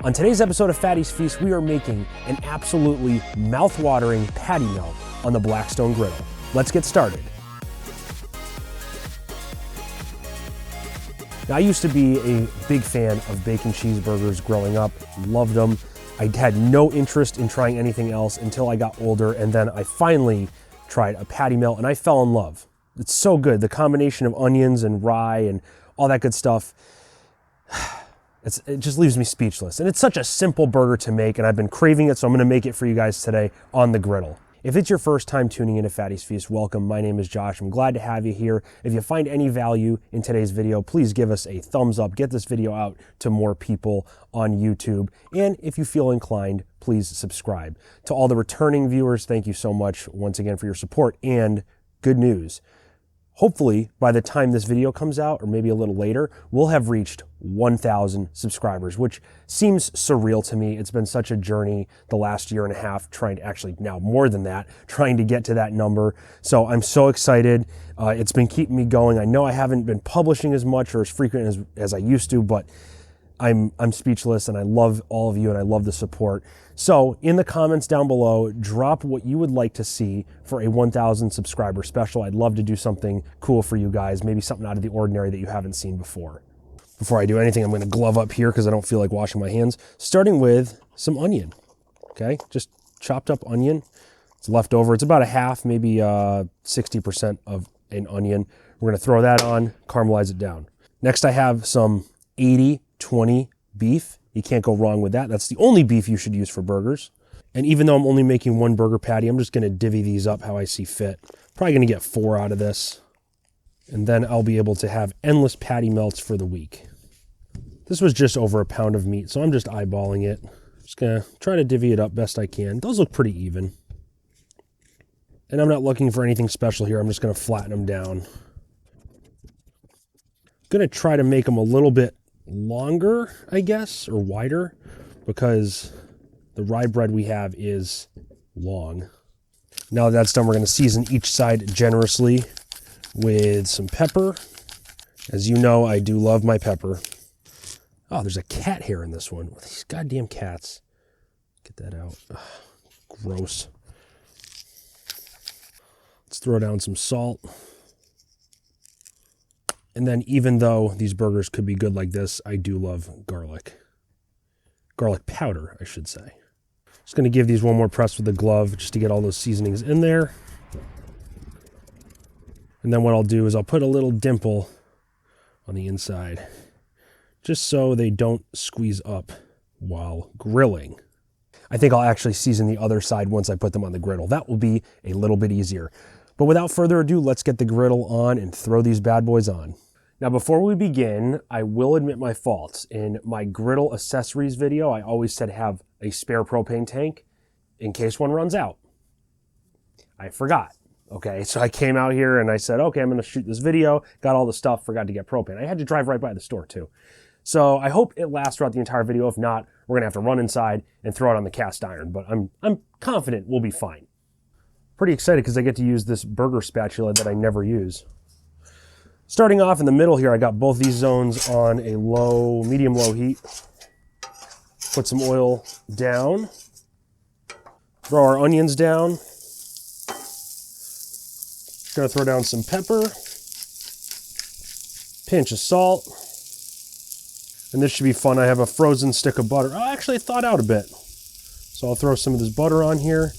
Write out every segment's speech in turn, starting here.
On today's episode of Fatty's Feast, we are making an absolutely mouth-watering patty melt on the Blackstone Griddle. Let's get started. Now, I used to be a big fan of bacon cheeseburgers growing up, loved them. I had no interest in trying anything else until I got older, and then I finally tried a patty melt and I fell in love. It's so good. The combination of onions and rye and all that good stuff. It just leaves me speechless. And it's such a simple burger to make, and I've been craving it, so I'm gonna make it for you guys today on the griddle. If it's your first time tuning into Fatty's Feast, welcome. My name is Josh. I'm glad to have you here. If you find any value in today's video, please give us a thumbs up. Get this video out to more people on YouTube. And if you feel inclined, please subscribe. To all the returning viewers, thank you so much once again for your support. And good news. Hopefully, by the time this video comes out, or maybe a little later, we'll have reached 1,000 subscribers, which seems surreal to me. It's been such a journey the last year and a half, trying to actually now more than that, trying to get to that number. So I'm so excited. It's been keeping me going. I know I haven't been publishing as much or as frequent as I used to, but I'm speechless, and I love all of you and I love the support. So in the comments down below, drop what you would like to see for a 1,000 subscriber special. I'd love to do something cool for you guys, maybe something out of the ordinary that you haven't seen before. Before I do anything, I'm going to glove up here because I don't feel like washing my hands, starting with some onion. Okay, just chopped up onion. It's left over. It's about a half, maybe 60% of an onion. We're going to throw that on, caramelize it down. Next, I have some 80/20 beef. You can't go wrong with that. That's the only beef you should use for burgers. And even though I'm only making one burger patty, I'm just going to divvy these up how I see fit. Probably going to get 4 out of this. And then I'll be able to have endless patty melts for the week. This was just over a pound of meat, so I'm just eyeballing it. Just going to try to divvy it up best I can. Those look pretty even. And I'm not looking for anything special here. I'm just going to flatten them down. Going to try to make them a little bit longer, I guess, or wider, because the rye bread we have is long. Now that that's done, we're going to season each side generously with some pepper. As you know, I do love my pepper. Oh, there's a cat hair in this one. These goddamn cats. Get that out. Ugh, gross. Let's throw down some salt. And then even though these burgers could be good like this, I do love garlic. Garlic powder, I should say. Just going to give these one more press with the glove just to get all those seasonings in there. And then what I'll do is I'll put a little dimple on the inside, just so they don't squeeze up while grilling. I think I'll actually season the other side once I put them on the griddle. That will be a little bit easier. But without further ado, let's get the griddle on and throw these bad boys on. Now, before we begin, I will admit my faults. In my griddle accessories video, I always said have a spare propane tank in case one runs out. I forgot. Okay, so I came out here and I said, okay, I'm gonna shoot this video, got all the stuff, forgot to get propane. I had to drive right by the store too. So I hope it lasts throughout the entire video. If not, we're gonna have to run inside and throw it on the cast iron, but I'm confident we'll be fine. Pretty excited because I get to use this burger spatula that I never use. Starting off in the middle here, I got both these zones on a medium-low heat. Put some oil down. Throw our onions down. Gonna throw down some pepper. Pinch of salt. And this should be fun. I have a frozen stick of butter. Oh, actually, I thawed out a bit. So I'll throw some of this butter on here.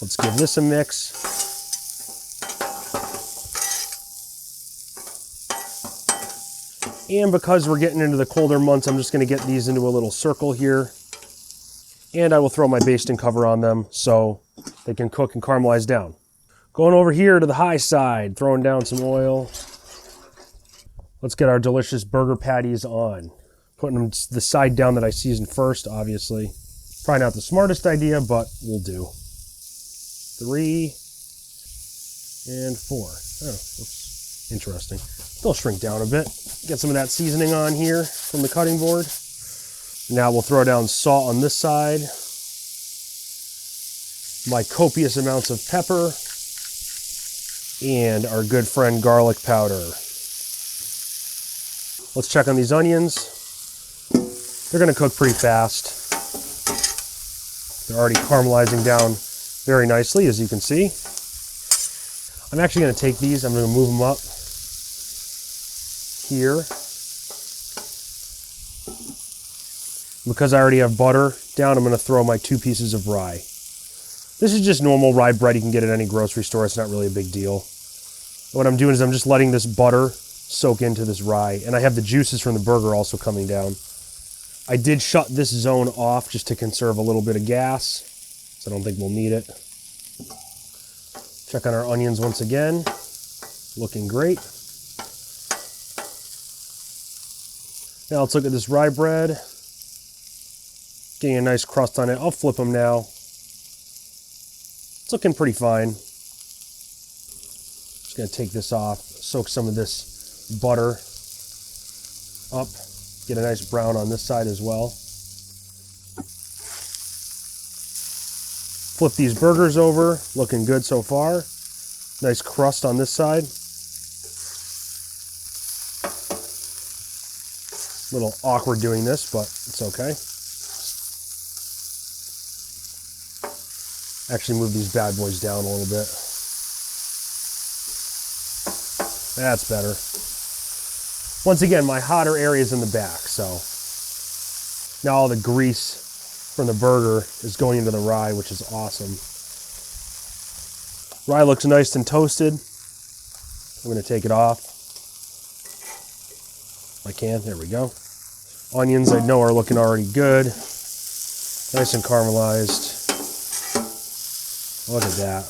Let's give this a mix. And because we're getting into the colder months, I'm just going to get these into a little circle here. And I will throw my basting cover on them so they can cook and caramelize down. Going over here to the high side, throwing down some oil. Let's get our delicious burger patties on. Putting them the side down that I seasoned first, obviously. Probably not the smartest idea, but we'll do. 3 and 4. Oh, that's interesting. They'll shrink down a bit. Get some of that seasoning on here from the cutting board. Now we'll throw down salt on this side. My copious amounts of pepper. And our good friend garlic powder. Let's check on these onions. They're gonna cook pretty fast. They're already caramelizing down very nicely, as you can see. I'm actually gonna take these, I'm gonna move them up here. Because I already have butter down, I'm gonna throw my 2 pieces of rye. This is just normal rye bread you can get at any grocery store. It's not really a big deal. What I'm doing is I'm just letting this butter soak into this rye, and I have the juices from the burger also coming down. I did shut this zone off just to conserve a little bit of gas, so I don't think we'll need it. Check on our onions once again. Looking great. Now let's look at this rye bread. Getting a nice crust on it. I'll flip them now. It's looking pretty fine. Just gonna take this off, soak some of this butter up, get a nice brown on this side as well. Flip these burgers over, looking good so far. Nice crust on this side. A little awkward doing this, but it's okay. Actually move these bad boys down a little bit. That's better. Once again, my hotter area is in the back, so now all the grease from the burger is going into the rye, which is awesome. Rye looks nice and toasted. I'm gonna take it off. If I can, there we go. Onions I know are looking already good. Nice and caramelized. Look at that.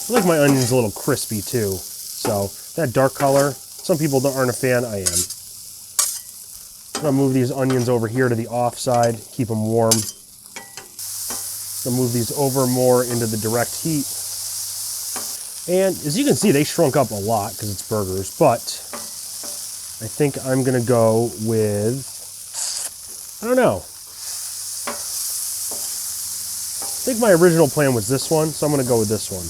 I like my onions a little crispy too. So that dark color, some people aren't a fan, I am. I'm gonna move these onions over here to the off side, keep them warm. Gonna move these over more into the direct heat. And as you can see, they shrunk up a lot because it's burgers, but I think I'm gonna go with, I don't know. I think my original plan was this one, so I'm gonna go with this one.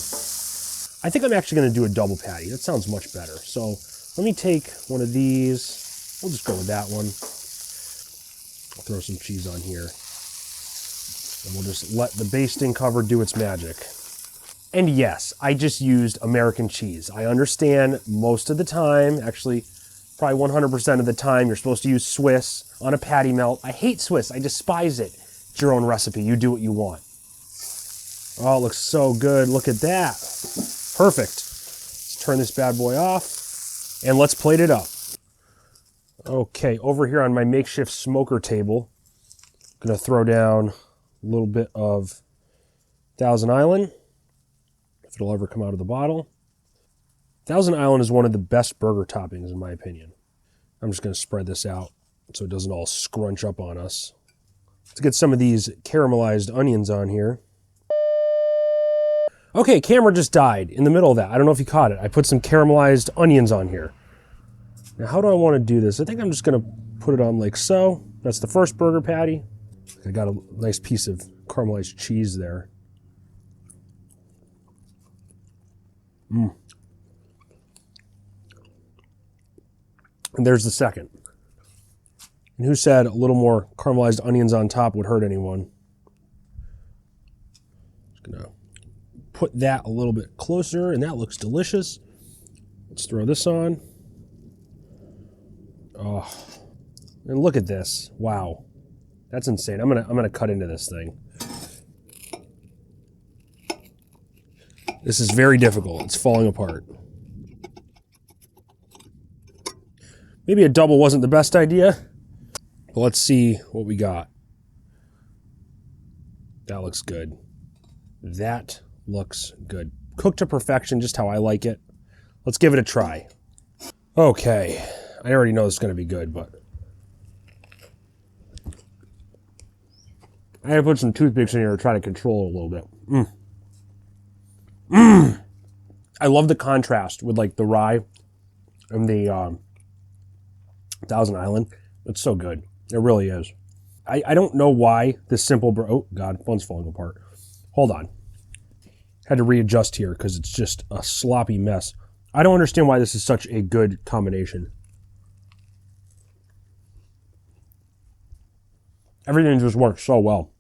I think I'm actually gonna do a double patty. That sounds much better. So let me take one of these. We'll just go with that one. I'll throw some cheese on here. And we'll just let the basting cover do its magic. And yes, I just used American cheese. I understand most of the time, actually probably 100% of the time, you're supposed to use Swiss on a patty melt. I hate Swiss, I despise it. It's your own recipe, you do what you want. Oh, it looks so good, look at that. Perfect. Let's turn this bad boy off and let's plate it up. Okay, over here on my makeshift smoker table, I'm gonna throw down a little bit of Thousand Island, if it'll ever come out of the bottle. Thousand Island is one of the best burger toppings in my opinion. I'm just gonna spread this out so it doesn't all scrunch up on us. Let's get some of these caramelized onions on here. Okay, camera just died in the middle of that. I don't know if you caught it. I put some caramelized onions on here. Now, how do I want to do this? I think I'm just going to put it on like so. That's the first burger patty. I got a nice piece of caramelized cheese there. And there's the second. And who said a little more caramelized onions on top would hurt anyone? Just going to put that a little bit closer, and that looks delicious. Let's throw this on. Oh, and look at this! Wow, that's insane. I'm gonna cut into this thing. This is very difficult. It's falling apart. Maybe a double wasn't the best idea, but let's see what we got. That looks good. That looks good. Cooked to perfection, just how I like it. Let's give it a try. Okay, I already know it's going to be good, but I had to put some toothpicks in here to try to control it a little bit. I love the contrast with like the rye and the Thousand Island. It's so good. It really is. I don't know why this simple oh god, phone's falling apart. Hold on. Had to readjust here because it's just a sloppy mess. I don't understand why this is such a good combination. Everything just works so well.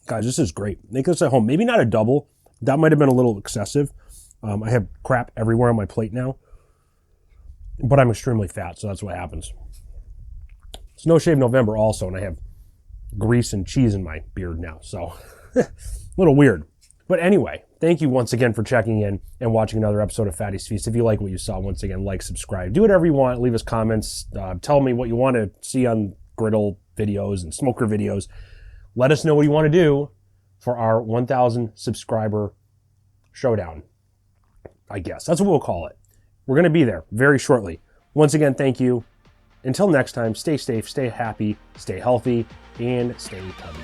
Guys, this is great. Make this at home. Maybe not a double. That might have been a little excessive. I have crap everywhere on my plate now. But I'm extremely fat, so that's what happens. It's No Shave November also, and I have grease and cheese in my beard now. So, a little weird. But anyway, thank you once again for checking in and watching another episode of Fatty's Feast. If you like what you saw, once again, like, subscribe. Do whatever you want. Leave us comments. Tell me what you want to see on griddle videos and smoker videos. Let us know what you want to do for our 1,000 subscriber showdown. I guess that's what we'll call it. We're going to be there very shortly. Once again, thank you. Until next time, stay safe, stay happy, stay healthy, and stay tubby.